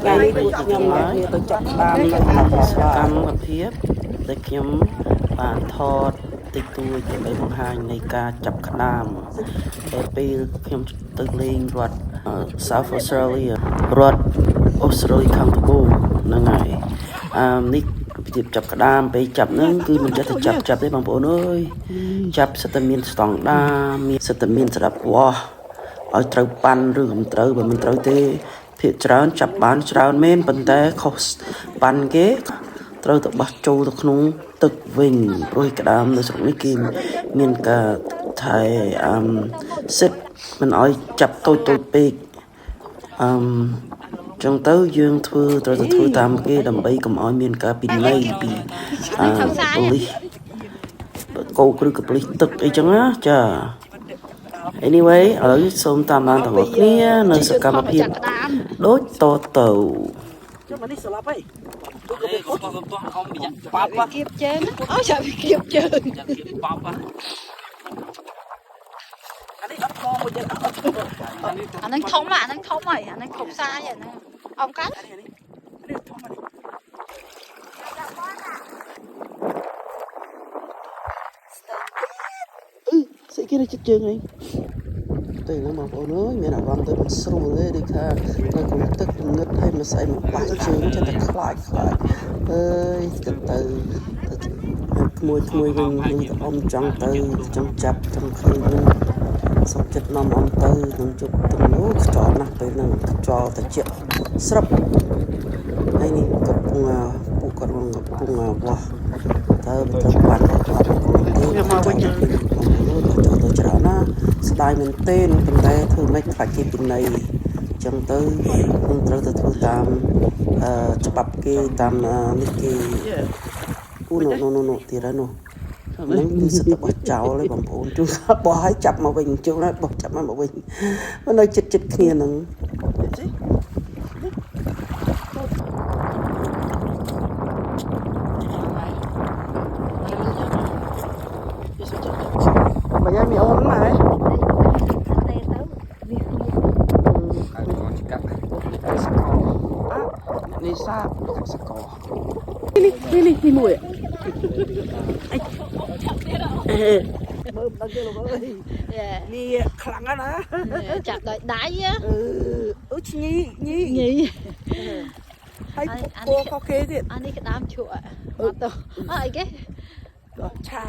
ថ្ងៃនេះពួកខ្ញុំមកគ្នាទៅចាប់តាមនៅសកម្មភាពដែលខ្ញុំបានថតតិចតួចដើម្បីបង្ហាញនៃការចាប់ក្តាមតែពេលខ្ញុំទៅលេងរដ្ឋ South Australia រដ្ឋអូស្ត្រាលីខាងត្បូងហ្នឹងហើយនេះពីចាប់ក្តាមពេលចាប់ហ្នឹងគឺមិនចេះតែចាប់ទេបងប្អូនអើយចាប់សិតតែមានស្តង់ដាមានសិតតែមានស្ដាប់វាស់ឲ្យត្រូវប៉ាន់ឬមិនត្រូវបើមិនត្រូវទេភាគច្រើនចាប់បានច្រើនមែនប៉ុន្តែខុសប៉ាន់គេត្រូវទៅបោះចូលទៅក្នុងទឹកវិញព្រោះក្តាមនៅស្រុកនេះគេមានការថែសិតមិនឲ្យចាប់តូចពេកចឹងទៅយើងត្រូវទៅធ្វើតាមគេដើម្បីកុំឲ្យមានការពិន័យពីប៉ូលីសកោឬក៏ប៉ូលីសទឹកអីចឹងណាចា Anyway ឥឡូវសូមតាមដានទាំងអស់គ្នានៅសកម្មភាពដូចតទៅចុះមកនេះស្លាប់ហើយកុំអ៊ំបាក់ប៉ាគៀបជើងអូចាំគៀបជើងចាំគៀបប៉ាប៉ាអានេះអត់មកមួយទៀតអានឹងធំអានឹងធំហើយអានឹងគ្រប់សាយអាហ្នឹងអ៊ំកាត់នេះធំអានេះស្អីគេនៅចិត្តជើងហ្នឹងទៅហ្នឹងបងប្អូនអើយមានអារម្មណ៍ទៅមិនស្រួលទេដូចថានៅក្នុងទឹកងឹតហើយមិនស្អីមកបាសជើងចិត្តតែខ្លាចអើយទៅក្មួយវិញនឹងអ៊ំចង់ទៅចង់ចាប់ចង់ឃើញវិញសុខចិត្តនាំអ៊ំទៅនឹងជប់ទឹកនោះខ្យល់ណាស់ពេលហ្នឹងខ្យល់ត្រជាក់ស្រាប់ហើយនេះកំពុងពួកគាត់កំពុងវាស់ទៅបាត់ខ្ញុំមកវិញចូលទៅច្រើនណាស្ដាយមែនទេប៉ុន្តែធ្វើមិនខ្លាចគេពិន័យចឹងទៅខ្ញុំត្រូវទៅធ្វើតាមច្បាប់គេតាមនេះគេអូនោះទៀតហើយនោះហ្នឹងគឺសិតតែបោះចោលឯងបងប្អូនជួយបោះឲ្យចាប់មកវិញជុំណាបោះចាប់មកវិញមកនៅចិត្តគ្នាហ្នឹងbây giờ mình ôm mà đấy đi xa sẽ có đi mùi bơm đang kêu là ơi đi khẳng á đó chặt đợi đáy á nhí hay cô có kê thì anh đi cái đám chùa ai cái cha